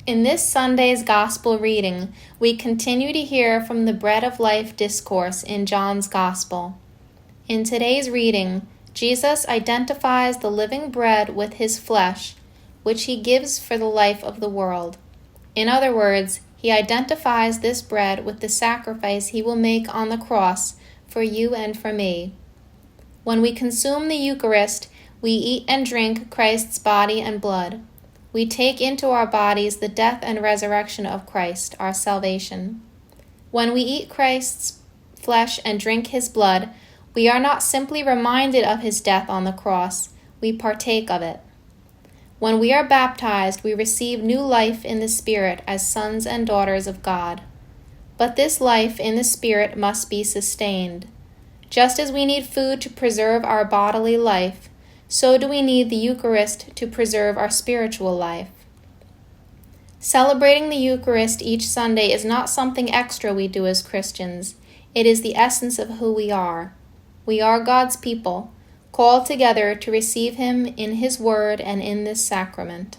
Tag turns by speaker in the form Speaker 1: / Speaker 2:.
Speaker 1: In this Sunday's Gospel reading, we continue to hear from the Bread of Life discourse in John's Gospel. In today's reading, Jesus identifies the living bread with his flesh, which he gives for the life of the world. In other words, he identifies this bread with the sacrifice he will make on the cross for you and for me. When we consume the Eucharist, we eat and drink Christ's body and blood. We take into our bodies the death and resurrection of Christ, our salvation. When we eat Christ's flesh and drink his blood, we are not simply reminded of his death on the cross, we partake of it. When we are baptized, we receive new life in the Spirit as sons and daughters of God. But this life in the Spirit must be sustained. Just as we need food to preserve our bodily life, so do we need the Eucharist to preserve our spiritual life. Celebrating the Eucharist each Sunday is not something extra we do as Christians. It is the essence of who we are. We are God's people, called together to receive him in his word and in this sacrament.